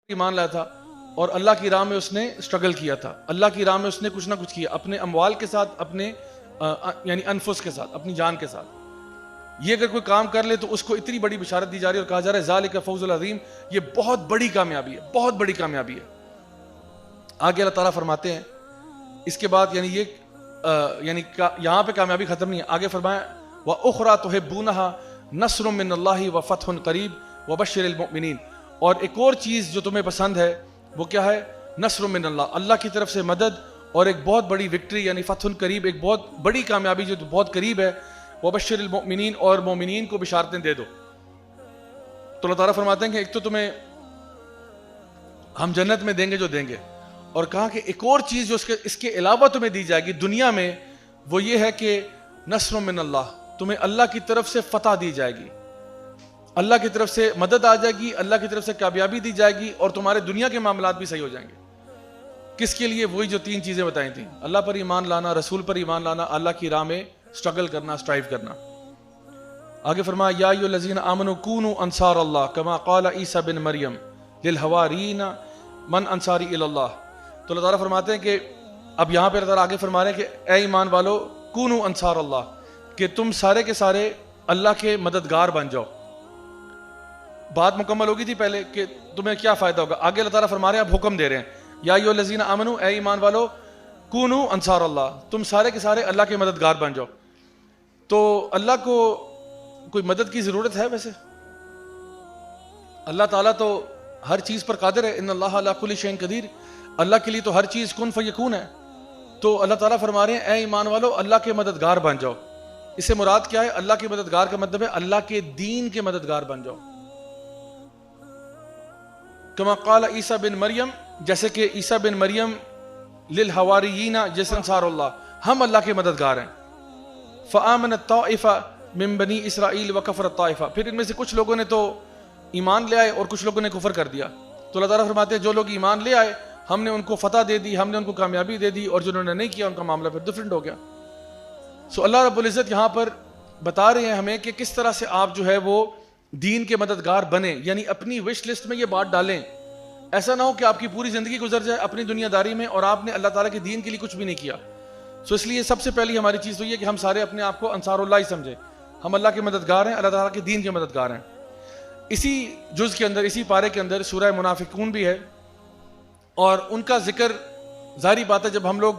ایمان لایا تھا اور اللہ کی راہ میں اس نے سٹرگل کیا تھا، اللہ کی راہ میں اس نے کچھ نہ کچھ کیا، اپنے اموال کے ساتھ، اپنے یعنی انفس کے ساتھ، اپنی جان کے ساتھ. یہ اگر کوئی کام کر لے تو اس کو اتنی بڑی بشارت دی جا رہی ہے اور کہا جا رہا ہے ذالک فوز العظیم، یہ بہت بڑی کامیابی ہے، بہت بڑی کامیابی ہے. آگے اللہ تعالیٰ فرماتے ہیں اس کے بعد یعنی یعنی یہاں پہ کامیابی ختم نہیں ہے. آگے فرمایا وَأُخْرَى تُحِبُّونَهَا نَصْرٌ مِّنَ اللَّهِ وَفَتْحٌ قَرِيبٌ وَبَشِّرِ الْمُؤْمِنِينَ. اور ایک اور چیز جو تمہیں پسند ہے وہ کیا ہے؟ نصر من اللہ، اللہ کی طرف سے مدد اور ایک بہت بڑی وکٹری یعنی فتح قریب، ایک بہت بڑی کامیابی جو بہت قریب ہے. وَبَشِّرِ الْمُؤْمِنِينَ، اور مومنین کو بشارتیں دے دو. تو اللہ تعالیٰ فرماتے ہیں کہ ایک تو تمہیں ہم جنت میں دیں گے جو دیں گے، اور کہا کہ ایک اور چیز جو اس کے علاوہ تمہیں دی جائے گی دنیا میں، وہ یہ ہے کہ نصر من اللہ، تمہیں اللہ کی طرف سے فتح دی جائے گی، اللہ کی طرف سے مدد آ جائے گی، اللہ کی طرف سے کامیابی دی جائے گی، اور تمہارے دنیا کے معاملات بھی صحیح ہو جائیں گے. کس کے لیے؟ وہی جو 3 چیزیں بتائی تھیں، اللہ پر ایمان لانا، رسول پر ایمان لانا، اللہ کی راہ میں سٹرگل کرنا، سٹرائیو کرنا. آگے فرمایا یا ایھا الذین آمنوا کونوا انصار اللہ کما قال عیسی بن مریم للحواریین من انصاری الی اللہ. تو اللہ تعالیٰ فرماتے ہیں کہ اب یہاں پہ اللہ تعالیٰ آگے فرما رہے ہیں کہ اے ایمان والو کونوا انصار اللہ، کہ تم سارے کے سارے اللہ کے مددگار بن جاؤ. بات مکمل ہوگی تھی پہلے کہ تمہیں کیا فائدہ ہوگا. آگے اللہ تعالیٰ فرما رہے ہیں، اب حکم دے رہے ہیں یا ایھا الذین آمنوا، اے ایمان والو کونوا انصار اللہ، تم سارے کے سارے اللہ کے مددگار بن جاؤ. تو اللہ کو کوئی مدد کی ضرورت ہے؟ ویسے اللہ تعالیٰ تو ہر چیز پر قادر ہے، ان اللہ علی کل شیء قدیر، اللہ کے لیے تو ہر چیز کن فیکون ہے. تو اللہ تعالیٰ فرما رہے ہیں اے ایمان والو اللہ کے مددگار بن جاؤ. اس سے مراد کیا ہے؟ اللہ کے مددگار کا مطلب ہے اللہ کے دین کے مددگار بن جاؤ. کما قال عیسی بن مریم، جیسے کہ عیسی بن مریم للحواریین، جیسے انصار اللہ، ہم اللہ کے مددگار ہیں. فآمنت طائفہ من بنی اسرائیل وکفرت طائفہ، پھر ان میں سے کچھ لوگوں نے تو ایمان لے آئے اور کچھ لوگوں نے کفر کر دیا. تو اللہ تعالیٰ فرماتے ہیں جو لوگ ایمان لے آئے ہم نے ان کو فتح دے دی، ہم نے ان کو کامیابی دے دی، اور جنہوں نے نہیں کیا ان کا معاملہ پھر ڈفرینٹ ہو گیا. سو اللہ رب العزت یہاں پر بتا رہے ہیں ہمیں کہ کس طرح سے آپ جو ہے وہ دین کے مددگار بنے، یعنی اپنی وش لسٹ میں یہ بات ڈالیں. ایسا نہ ہو کہ آپ کی پوری زندگی گزر جائے اپنی دنیا داری میں اور آپ نے اللہ تعالیٰ کے دین کے لیے کچھ بھی نہیں کیا. سو اس لیے سب سے پہلی ہماری چیز تو یہ کہ ہم سارے اپنے آپ کو انصار اللہ ہی سمجھیں، ہم اللہ کے مددگار ہیں، اللہ تعالیٰ کے دین کے مددگار ہیں. اسی جز کے اندر، اسی پارے کے اندر سورہ منافقون بھی ہے، اور ان کا ذکر ظاہری بات ہے جب ہم لوگ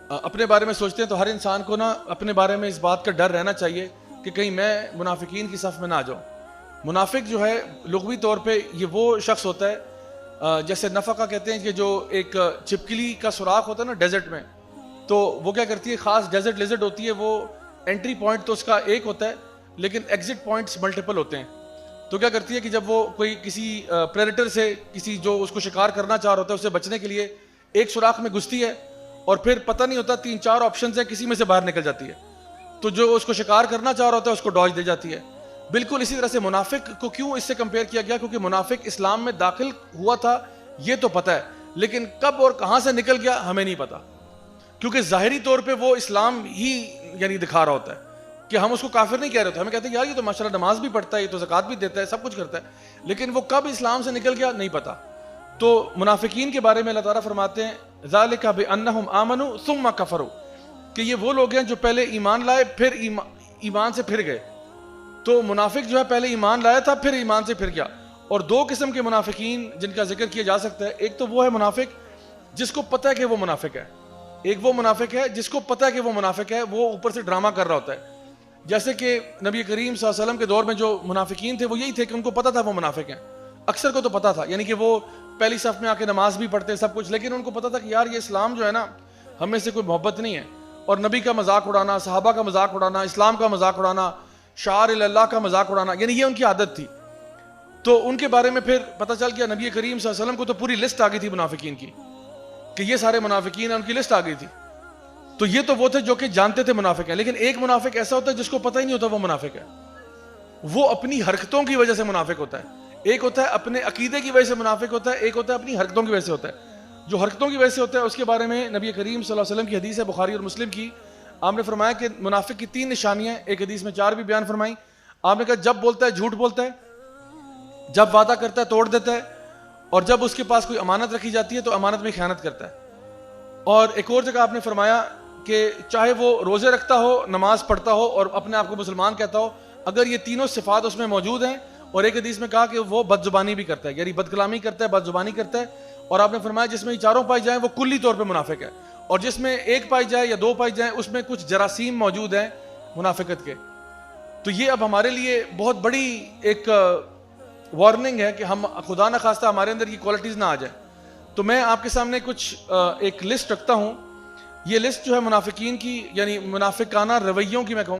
اپنے بارے میں سوچتے ہیں تو ہر انسان کو نا اپنے بارے میں اس بات کا ڈر رہنا چاہیے کہ کہیں میں منافقین کی صف میں نہ آ جاؤں. منافق جو ہے لغوی طور پہ یہ وہ شخص ہوتا ہے جیسے نفقہ کہتے ہیں کہ جو ایک چھپکلی کا سوراخ ہوتا ہے نا ڈیزرٹ میں، تو وہ کیا کرتی ہے، خاص ڈیزرٹ لیزرٹ ہوتی ہے، وہ انٹری پوائنٹ تو اس کا ایک ہوتا ہے لیکن ایگزٹ پوائنٹس ملٹیپل ہوتے ہیں. تو کیا کرتی ہے کہ جب وہ کوئی کسی پریڈیٹر سے، کسی جو اس کو شکار کرنا چاہ رہا ہوتا ہے، اس سے بچنے کے لیے ایک سوراخ میں گھستی ہے اور پھر پتہ نہیں ہوتا 3-4 آپشنز ہیں، کسی میں سے باہر نکل جاتی ہے. تو جو اس کو شکار کرنا چاہ رہا ہوتا ہے اس کو ڈاج دے جاتی ہے. بالکل اسی طرح سے منافق کو کیوں اس سے کمپیئر کیا گیا؟ کیونکہ منافق اسلام میں داخل ہوا تھا یہ تو پتہ ہے، لیکن کب اور کہاں سے نکل گیا ہمیں نہیں پتا، کیونکہ ظاہری طور پہ وہ اسلام ہی یعنی دکھا رہا ہوتا ہے کہ ہم اس کو کافر نہیں کہہ رہے ہوتے، ہمیں کہتے ہیں یار یہ تو ماشاءاللہ نماز بھی پڑھتا ہے، یہ تو زکوٰۃ بھی دیتا ہے، سب کچھ کرتا ہے، لیکن وہ کب اسلام سے نکل گیا نہیں پتا. تو منافقین کے بارے میں اللہ تعالیٰ فرماتے ہیں ذالک بانہم آمنوا ثم کفروا، کہ یہ وہ لوگ ہیں جو پہلے ایمان لائے پھر ایمان سے پھر گئے. تو منافق جو ہے پہلے ایمان لایا تھا پھر ایمان سے پھر گیا. اور 2 قسم کے منافقین جن کا ذکر کیا جا سکتا ہے، ایک تو وہ ہے منافق جس کو پتہ ہے کہ وہ منافق ہے، ایک وہ منافق ہے جس کو پتہ ہے کہ وہ منافق ہے، وہ اوپر سے ڈرامہ کر رہا ہوتا ہے. جیسے کہ نبی کریم صلی اللہ علیہ وسلم کے دور میں جو منافقین تھے وہ یہی تھے کہ ان کو پتہ تھا وہ منافق ہیں، اکثر کو تو پتہ تھا، یعنی کہ وہ پہلی صف میں آ کے نماز بھی پڑھتے سب کچھ، لیکن ان کو پتہ تھا کہ یار یہ اسلام جو ہے نا ہم میں سے کوئی محبت نہیں ہے، اور نبی کا مذاق اڑانا، صحابہ کا مذاق اڑانا، اسلام کا مذاق اڑانا، شعائر اللہ کا مذاق اڑانا، یعنی یہ ان کی عادت تھی. تو ان کے بارے میں پھر پتہ چل گیا نبی کریم صلی اللہ علیہ وسلم کو تو پوری لسٹ آ گئی تھی منافقین کی کہ یہ سارے منافقین ہیں، ان کی لسٹ آ گئی تھی. تو یہ تو وہ تھے جو کہ جانتے تھے منافق ہیں، لیکن ایک منافق ایسا ہوتا ہے جس کو پتہ ہی نہیں ہوتا وہ منافق ہے، وہ اپنی حرکتوں کی وجہ سے منافق ہوتا ہے. ایک ہوتا ہے اپنے عقیدے کی وجہ سے منافق ہوتا ہے، ایک ہوتا ہے اپنی حرکتوں کی وجہ سے ہوتا ہے. جو حرکتوں کی وجہ سے ہوتا ہے اس کے بارے میں نبی کریم صلی اللہ علیہ وسلم کی حدیث ہے بخاری اور مسلم کی، آپ نے فرمایا کہ منافق کی 3 نشانیاں، ایک حدیث میں 4 بھی بیان فرمائی. آپ نے کہا جب بولتا ہے جھوٹ بولتا ہے، جب وعدہ کرتا ہے توڑ دیتا ہے، اور جب اس کے پاس کوئی امانت رکھی جاتی ہے تو امانت میں خیانت کرتا ہے. اور ایک اور جگہ آپ نے فرمایا کہ چاہے وہ روزے رکھتا ہو، نماز پڑھتا ہو اور اپنے آپ کو مسلمان کہتا ہو، اگر یہ تینوں صفات اس میں موجود ہیں، اور ایک حدیث میں کہا کہ وہ بد زبانی بھی کرتا ہے، یعنی بد کلامی کرتا ہے، بد زبانی کرتا ہے، اور آپ نے فرمایا جس میں یہ چاروں پائی جائیں وہ کلی طور پہ منافق ہے، اور جس میں ایک پائی جائے یا دو پائی جائیں اس میں کچھ جراثیم موجود ہیں منافقت کے. تو یہ اب ہمارے لیے بہت بڑی ایک وارننگ ہے کہ ہم خدا نہ خواستہ ہمارے اندر یہ کوالٹیز نہ آ جائیں. تو میں آپ کے سامنے کچھ ایک لسٹ رکھتا ہوں. یہ لسٹ جو ہے منافقین کی، یعنی منافقانہ رویوں کی میں کہوں